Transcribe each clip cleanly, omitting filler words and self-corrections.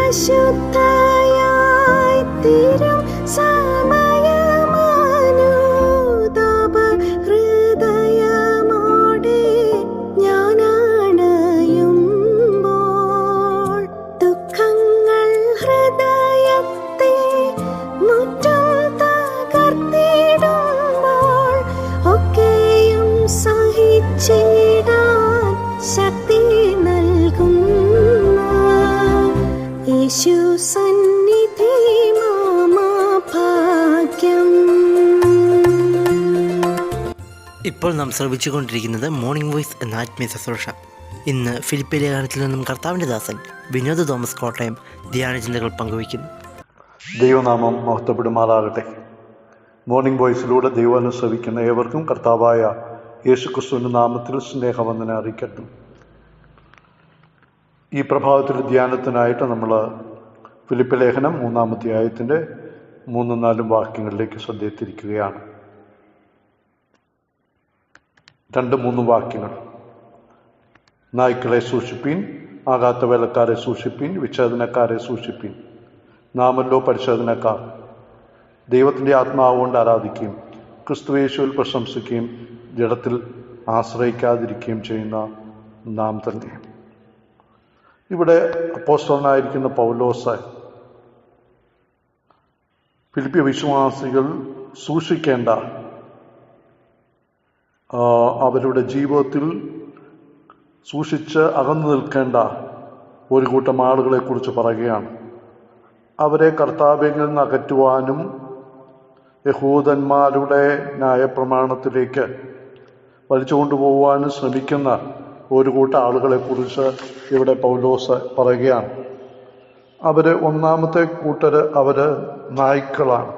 അശുദ്ധയായി തീരും സമയമാനുതാപ ഹൃദയമോടെ ഞാനണയുമ്പോൾ ദുഃഖങ്ങൾ ഹൃദയത്തെ മുറ്റും തകർത്തിടുമ്പോൾ ഒക്കെയും സഹിച്ചിടാൻ ശക്തി നൽകുന്ന യേശു സന്നിധി മമ ഭാഗ്യം. ഇപ്പോൾ നാം ശ്രവിച്ചുകൊണ്ടിരിക്കുന്നത് മോർണിംഗ് വോയിസ് എന്ന ആത്മീയ ശുശ്രൂഷ. ഇന്ന് ഫിലിപ്പിലെ ലേഖനത്തിൽ നിന്നും കർത്താവിൻ്റെ ദാസൻ വിനോദ് തോമസ് കോട്ടയം ധ്യാനചിന്തകൾ പങ്കുവയ്ക്കുന്നു. ദൈവനാമം മഹത്വപ്പെടുമാറാകട്ടെ. മോർണിംഗ് വോയിസിലൂടെ ദൈവം ശ്രവിക്കുന്ന ഏവർക്കും കർത്താവായ യേശുക്രിസ്തുവിൻ്റെ നാമത്തിൽ സ്നേഹവന്ദനം അറിയിക്കട്ടെ. ഈ പ്രഭാതത്തിൽ ധ്യാനത്തിനായിട്ട് നമ്മൾ ഫിലിപ്പ് ലേഖനം 3-ാം അധ്യായത്തിൻ്റെ 3-4 വാക്യങ്ങളിലേക്ക് ശ്രദ്ധയെത്തിരിക്കുകയാണ്. 2-3 വാക്യങ്ങൾ. നായ്ക്കളെ സൂക്ഷിപ്പീൻ, ആകാത്ത വേലക്കാരെ സൂക്ഷിപ്പീൻ, വിച്ഛേദനക്കാരെ സൂക്ഷിപ്പീൻ. നാമല്ലോ പരിശോധനക്കാർ, ദൈവത്തിൻ്റെ ആത്മാവ് കൊണ്ട് ആരാധിക്കുകയും ക്രിസ്തുയേശുവിൽ പ്രശംസിക്കുകയും ജഡത്തിൽ ആശ്രയിക്കാതിരിക്കുകയും ചെയ്യുന്ന നാം തന്നെ. ഇവിടെ അപ്പോസ്തലനായിരിക്കുന്ന പൗലോസ് ഫിലിപ്പി വിശ്വാസികൾ സൂക്ഷിക്കേണ്ട, അവരുടെ ജീവിതത്തിൽ സൂക്ഷിച്ച് അകന്നു നിൽക്കേണ്ട ഒരു കൂട്ടം ആളുകളെ കുറിച്ച് പറയുകയാണ്. അവരെ കർത്താവിൽ നിന്ന് അകറ്റുവാനും യഹൂദന്മാരുടെ ന്യായപ്രമാണത്തിലേക്ക് വലിച്ചുകൊണ്ടുപോകാനും ശ്രമിക്കുന്ന ഒരു കൂട്ടം ആളുകളെക്കുറിച്ച് ഇവിടെ പൗലോസ് പറയുകയാണ്. ഒന്നാമത്തെ കൂട്ടർ നായ്ക്കളാണ്.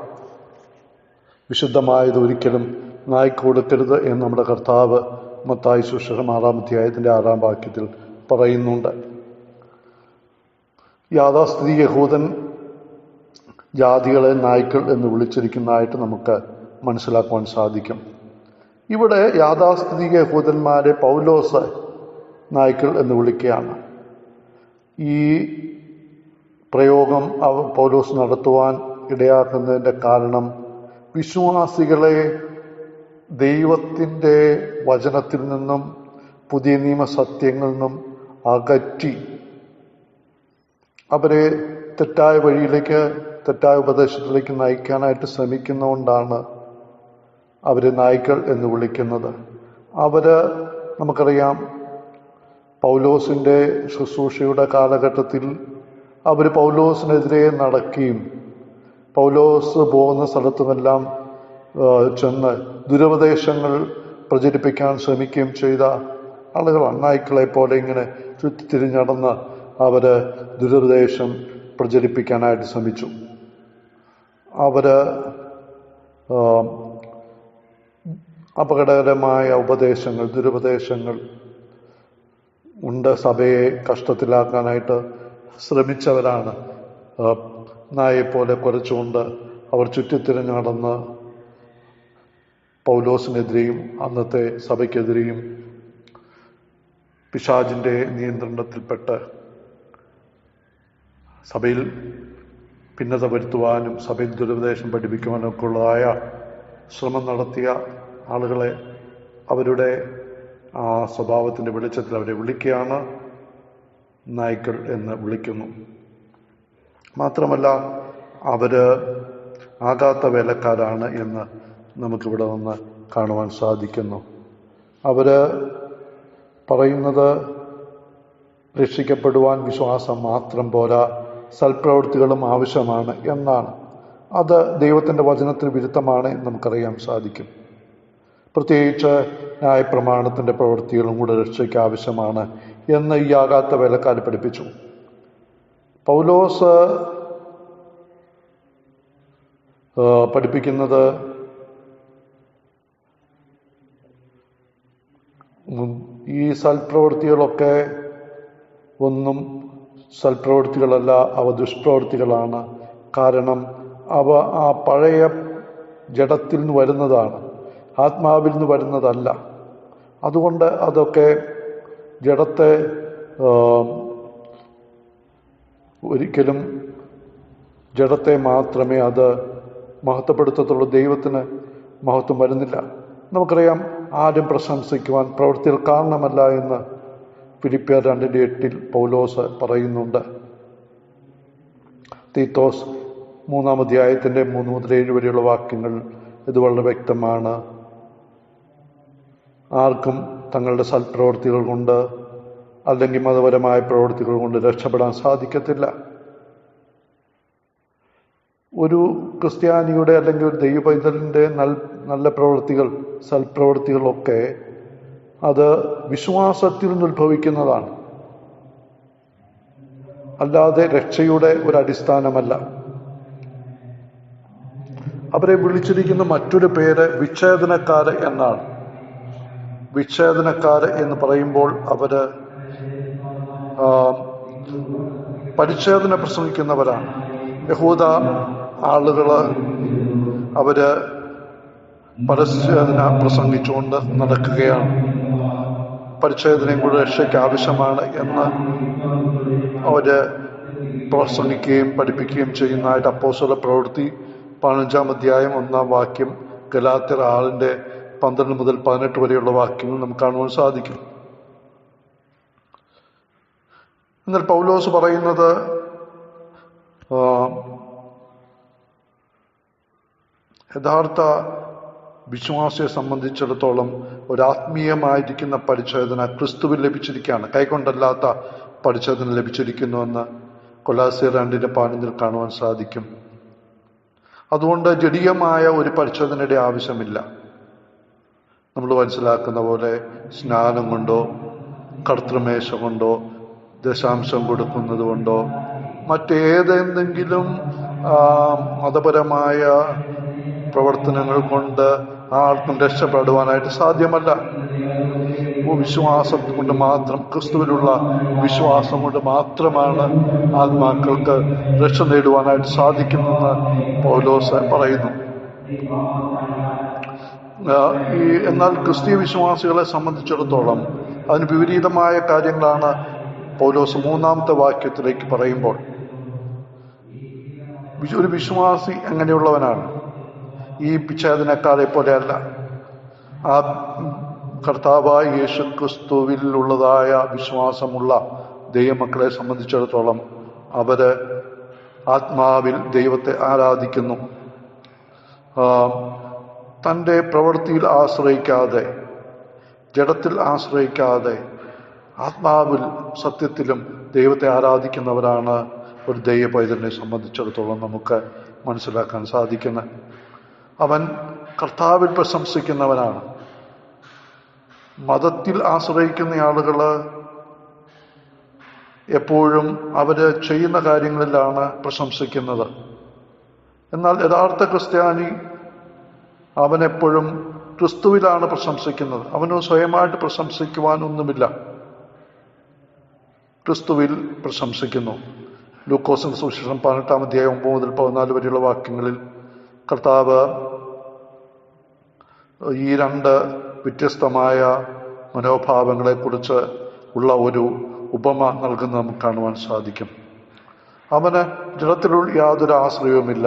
വിശുദ്ധമായത് ഒരിക്കലും നായ്ക്ക് കൊടുക്കരുത് എന്ന് നമ്മുടെ കർത്താവ് മത്തായി സുവിശേഷം 6-ാം അധ്യായത്തിൻ്റെ 6-ാം വാക്യത്തിൽ പറയുന്നുണ്ട്. യാഥാസ്ഥിതി യഹൂദൻ ജാതികളെ നായ്ക്കൾ എന്ന് വിളിച്ചിരിക്കുന്നതായിട്ട് നമുക്ക് മനസ്സിലാക്കുവാൻ സാധിക്കും. ഇവിടെ യാഥാസ്ഥിതിക യഹൂദന്മാരെ പൗലോസ് നായ്ക്കൾ എന്ന് വിളിക്കുകയാണ്. ഈ പ്രയോഗം പൗലോസ് നടത്തുവാൻ ഇടയാക്കുന്നതിൻ്റെ കാരണം വിശ്വാസികളെ ദൈവത്തിൻ്റെ വചനത്തിൽ നിന്നും പുതിയ നിയമ സത്യങ്ങളിൽ നിന്നും അകറ്റി അവരെ തെറ്റായ വഴിയിലേക്ക്, തെറ്റായ ഉപദേശത്തിലേക്ക് നയിക്കാനായിട്ട് ശ്രമിക്കുന്നതുകൊണ്ടാണ് അവരെ നായ്ക്കൾ എന്ന് വിളിക്കുന്നത്. നമുക്കറിയാം, പൗലോസിൻ്റെ ശുശ്രൂഷയുടെ കാലഘട്ടത്തിൽ അവർ പൗലോസിനെതിരെ നടക്കുകയും പൗലോസ് പോകുന്ന സ്ഥലത്തുമെല്ലാം ചെന്ന് ദുരുപദേശങ്ങൾ പ്രചരിപ്പിക്കാൻ ശ്രമിക്കുകയും ചെയ്ത ആളുകളാണ്. നായ്ക്കളെ പോലെ ഇങ്ങനെ ചുറ്റിത്തിരിഞ്ഞടന്ന് അവർ ദുരുപദേശം പ്രചരിപ്പിക്കാനായിട്ട് ശ്രമിച്ചു. അപകടകരമായ ഉപദേശങ്ങൾ, ദുരുപദേശങ്ങൾ സഭയെ കഷ്ടത്തിലാക്കാനായിട്ട് ശ്രമിച്ചവരാണ്. നായെപ്പോലെ കുരച്ചുകൊണ്ട് അവർ ചുറ്റിത്തിരിഞ്ഞ് നടന്ന് പൗലോസിനെതിരെയും അന്നത്തെ സഭയ്ക്കെതിരെയും പിശാചിൻ്റെ നിയന്ത്രണത്തിൽപ്പെട്ട് സഭയിൽ ഭിന്നത വരുത്തുവാനും സഭയിൽ ദുരുപദേശം പഠിപ്പിക്കുവാനൊക്കെ ഉള്ളതായ ശ്രമം നടത്തിയ ആളുകളെ അവരുടെ ആ സ്വഭാവത്തിൻ്റെ വെളിച്ചത്തിൽ അവരെ വിളിക്കുകയാണ്, നായ്ക്കൾ എന്ന് വിളിക്കുന്നു. മാത്രമല്ല ആകാത്ത വേലക്കാരാണ് എന്ന് നമുക്കിവിടെ നിന്ന് കാണുവാൻ സാധിക്കുന്നു. പറയുന്നത് രക്ഷിക്കപ്പെടുവാൻ വിശ്വാസം മാത്രം പോരാ, സൽപ്രവൃത്തികളും ആവശ്യമാണ് എന്നാണ്. അത് ദൈവത്തിൻ്റെ വചനത്തിന് വിരുദ്ധമാണ് എന്ന് നമുക്കറിയാൻ സാധിക്കും. പ്രത്യേകിച്ച് ന്യായപ്രമാണത്തിൻ്റെ പ്രവൃത്തികളും കൂടെ രക്ഷയ്ക്ക് ആവശ്യമാണ് എന്ന് ഈ ആകാത്ത വേലക്കാർ പഠിപ്പിച്ചു. പൗലോസ് പഠിപ്പിക്കുന്നത് ഈ സൽപ്രവൃത്തികളൊക്കെ ഒന്നും സൽപ്രവൃത്തികളല്ല, അവ ദുഷ്പ്രവൃത്തികളാണ്. കാരണം അവ ആ പഴയ ജഡത്തിൽ നിന്ന് വരുന്നതാണ്, ആത്മാവിൽ നിന്ന് വരുന്നതല്ല. അതുകൊണ്ട് അതൊക്കെ ജഡത്തെ ഒരിക്കലും ജഡത്തെ മാത്രമേ അത് മഹത്വപ്പെടുത്തത്തുള്ളൂ. ദൈവത്തിന് മഹത്വം വരുന്നില്ല. നമുക്കറിയാം, ആരും പ്രശംസിക്കുവാൻ പ്രവൃത്തികൾ കാരണമല്ല എന്ന് ഫിലിപ്പിയർ 2:8 പൗലോസ് പറയുന്നുണ്ട്. തീത്തോസ് 3-ാം അധ്യായത്തിൻ്റെ 3 മുതൽ 7 വരെയുള്ള വാക്യങ്ങൾ ഇത് വളരെ വ്യക്തമാണ്. ആർക്കും തങ്ങളുടെ സൽപ്രവൃത്തികൾ കൊണ്ട് അല്ലെങ്കിൽ മതപരമായ പ്രവൃത്തികൾ കൊണ്ട് രക്ഷപ്പെടാൻ സാധിക്കത്തില്ല. ഒരു ക്രിസ്ത്യാനിയുടെ അല്ലെങ്കിൽ ഒരു ദൈവപൈതലിൻ്റെ നല്ല പ്രവൃത്തികൾ, സൽപ്രവൃത്തികളൊക്കെ അത് വിശ്വാസത്തിൽ നിന്ന് ഉത്ഭവിക്കുന്നതാണ്, അല്ലാതെ രക്ഷയുടെ ഒരു അടിസ്ഥാനമല്ല. അവരെ വിളിച്ചിരിക്കുന്ന മറ്റൊരു പേര് വിച്ഛേദനക്കാർ എന്നാണ്. വിച്ഛേദനക്കാർ എന്ന് പറയുമ്പോൾ അവര് പരിച്ഛേദന പ്രസംഗിക്കുന്നവരാണ്. യഹൂദ ആളുകള് അവര് പരച്ഛേദന പ്രസംഗിച്ചുകൊണ്ട് നടക്കുകയാണ്. പരിച്ഛേദനയും കൂടെ രക്ഷയ്ക്ക് ആവശ്യമാണ് എന്ന് അവര് പ്രസംഗിക്കുകയും പഠിപ്പിക്കുകയും ചെയ്യുന്നതായിട്ട് അപ്പോസ്തല പ്രവൃത്തി 15-ാം അധ്യായം 1-ാം വാക്യം, ഗലാത്യർ 6:12 മുതൽ 18 വരെയുള്ള വാക്യങ്ങൾ നമുക്ക് കാണുവാൻ സാധിക്കും. എന്നാൽ പൗലോസ് പറയുന്നത് യഥാർത്ഥ വിശ്വാസിയെ സംബന്ധിച്ചിടത്തോളം ഒരാത്മീയമായിരിക്കുന്ന പരിച്ഛേദന ക്രിസ്തുവിൽ ലഭിച്ചിരിക്കുകയാണ്, കൈകൊണ്ടല്ലാത്ത പരിച്ഛേദന ലഭിച്ചിരിക്കുന്നുവെന്ന് കൊലോസ്യർ 2:15 കാണുവാൻ സാധിക്കും. അതുകൊണ്ട് ജഡീയമായ ഒരു പരിച്ഛേദനയുടെ ആവശ്യമില്ല. നമ്മൾ മനസ്സിലാക്കുന്ന പോലെ സ്നാനം കൊണ്ടോ കർത്തൃമേശ കൊണ്ടോ ദശാംശം കൊടുക്കുന്നത് കൊണ്ടോ മറ്റേതെന്തെങ്കിലും മതപരമായ പ്രവർത്തനങ്ങൾ കൊണ്ട് ആർക്കും രക്ഷപ്പെടുവാനായിട്ട് സാധ്യമല്ല. വിശ്വാസം കൊണ്ട് മാത്രം, ക്രിസ്തുവിലുള്ള വിശ്വാസം കൊണ്ട് മാത്രമാണ് ആത്മാക്കൾക്ക് രക്ഷ നേടുവാനായിട്ട് സാധിക്കുമെന്ന് പൗലോസ് പറയുന്നു. എന്നാൽ ക്രിസ്തീയ വിശ്വാസികളെ സംബന്ധിച്ചിടത്തോളം അതിന് വിപരീതമായ കാര്യങ്ങളാണ് പൗലോസ് 3-ാമത്തെ വാക്യത്തിലേക്ക് പറയുമ്പോൾ. ഒരു വിശ്വാസി എങ്ങനെയുള്ളവനാണ്? ഈ വിച്ഛേദനക്കാരെ പോലെയല്ല. ആ കർത്താവായ യേശു ക്രിസ്തുവിൽ ഉള്ളതായ വിശ്വാസമുള്ള ദൈവമക്കളെ സംബന്ധിച്ചിടത്തോളം അവര് ആത്മാവിൽ ദൈവത്തെ ആരാധിക്കുന്നു. തൻ്റെ പ്രവൃത്തിയിൽ ആശ്രയിക്കാതെ, ജഡത്തിൽ ആശ്രയിക്കാതെ, ആത്മാവിൽ സത്യത്തിലും ദൈവത്തെ ആരാധിക്കുന്നവരാണ് ഒരു ദൈവപൈതലിനെ സംബന്ധിച്ചിടത്തോളം നമുക്ക് മനസ്സിലാക്കാൻ സാധിക്കുന്നത്. അവൻ കർത്താവിൽ പ്രശംസിക്കുന്നവനാണ്. മതത്തിൽ ആശ്രയിക്കുന്ന ആളുകൾ എപ്പോഴും അവര് ചെയ്യുന്ന കാര്യങ്ങളിലാണ് പ്രശംസിക്കുന്നത്. എന്നാൽ യഥാർത്ഥ ക്രിസ്ത്യാനി അവനെപ്പോഴും ക്രിസ്തുവിലാണ് പ്രശംസിക്കുന്നത്. അവന് സ്വയമായിട്ട് പ്രശംസിക്കുവാനൊന്നുമില്ല, ക്രിസ്തുവിൽ പ്രശംസിക്കുന്നു. ലൂക്കോസിന്റെ സുവിശേഷം 18-ാം അധ്യായം 9 മുതൽ 14 വരെയുള്ള വാക്യങ്ങളിൽ കർത്താവ് ഈ 2 വ്യത്യസ്തമായ മനോഭാവങ്ങളെക്കുറിച്ച് ഉള്ള ഒരു ഉപമ നൽകുന്നത് നമുക്ക് കാണുവാൻ സാധിക്കും. അവന് ജഡത്തിലുള്ള യാതൊരു ആശ്രയവുമില്ല.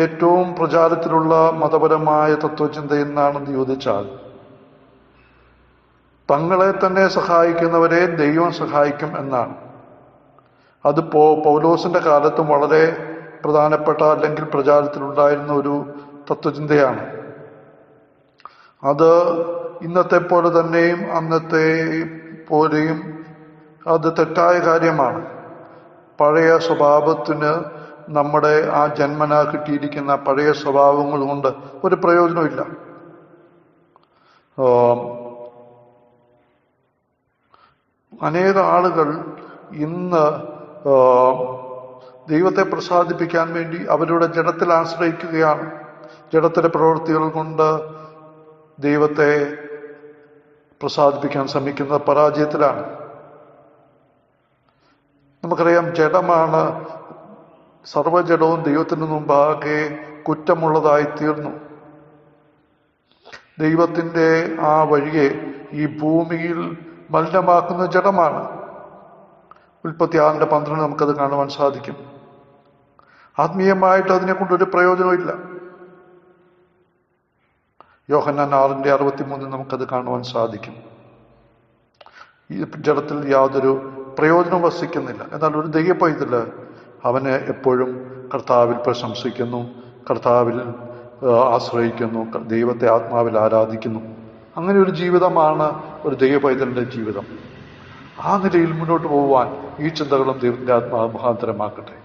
ഏറ്റവും പ്രചാരത്തിലുള്ള മതപരമായ തത്വചിന്ത എന്നാണെന്ന് ചോദിച്ചാൽ, തങ്ങളെ തന്നെ സഹായിക്കുന്നവരെ ദൈവം സഹായിക്കും എന്നാണ്. അത് പൗലോസിന്റെ കാലത്തും വളരെ പ്രധാനപ്പെട്ട അല്ലെങ്കിൽ പ്രചാരത്തിലുണ്ടായിരുന്ന ഒരു തത്വചിന്തയാണ്. അത് ഇന്നത്തെ പോലെ തന്നെയും അന്നത്തെ പോലെയും അത് തെറ്റായ കാര്യമാണ്. പഴയ സ്വഭാവത്തിന്, നമ്മുടെ ആ ജന്മന കിട്ടിയിരിക്കുന്ന പഴയ സ്വഭാവങ്ങൾ കൊണ്ട് ഒരു പ്രയോജനമില്ല. അനേക ആളുകൾ ഇന്ന് ദൈവത്തെ പ്രസാദിപ്പിക്കാൻ വേണ്ടി അവരുടെ ജഡത്തിൽ ആശ്രയിക്കുകയാണ്. ജഡത്തിലെ പ്രവൃത്തികൾ കൊണ്ട് ദൈവത്തെ പ്രസാദിപ്പിക്കാൻ ശ്രമിക്കുന്നത് പരാജയത്തിലാണ്. നമുക്കറിയാം, ജഡമാണ്, സർവ്വജഡവും ദൈവത്തിന് മുമ്പാകെ കുറ്റമുള്ളതായി തീർന്നു. ദൈവത്തിൻ്റെ ആ വഴിയെ ഈ ഭൂമിയിൽ മലിനമാക്കുന്ന ജഡമാണ്. ഉൽപ്പത്തി 6:12 നമുക്കത് കാണുവാൻ സാധിക്കും. ആത്മീയമായിട്ട് അതിനെ കൊണ്ടൊരു പ്രയോജനമില്ല. യോഹന്നാൻ 6:63 നമുക്കത് കാണുവാൻ സാധിക്കും. ഈ ജഡത്തിൽ യാതൊരു പ്രയോജനം വസിക്കുന്നില്ല. എന്നാൽ ഒരു ദൈവ പൈതല് അവന് എപ്പോഴും കർത്താവിൽ പ്രശംസിക്കുന്നു, കർത്താവിൽ ആശ്രയിക്കുന്നു, ദൈവത്തെ ആത്മാവിൽ ആരാധിക്കുന്നു. അങ്ങനെ ഒരു ജീവിതമാണ് ഒരു ദൈവ പൈതലിൻ്റെ ജീവിതം. ആ നിലയിൽ മുന്നോട്ട് പോകുവാൻ ഈ ചിന്തകളും ദൈവത്തിൻ്റെ ആത്മാവ് മുഖാന്തരമാക്കട്ടെ.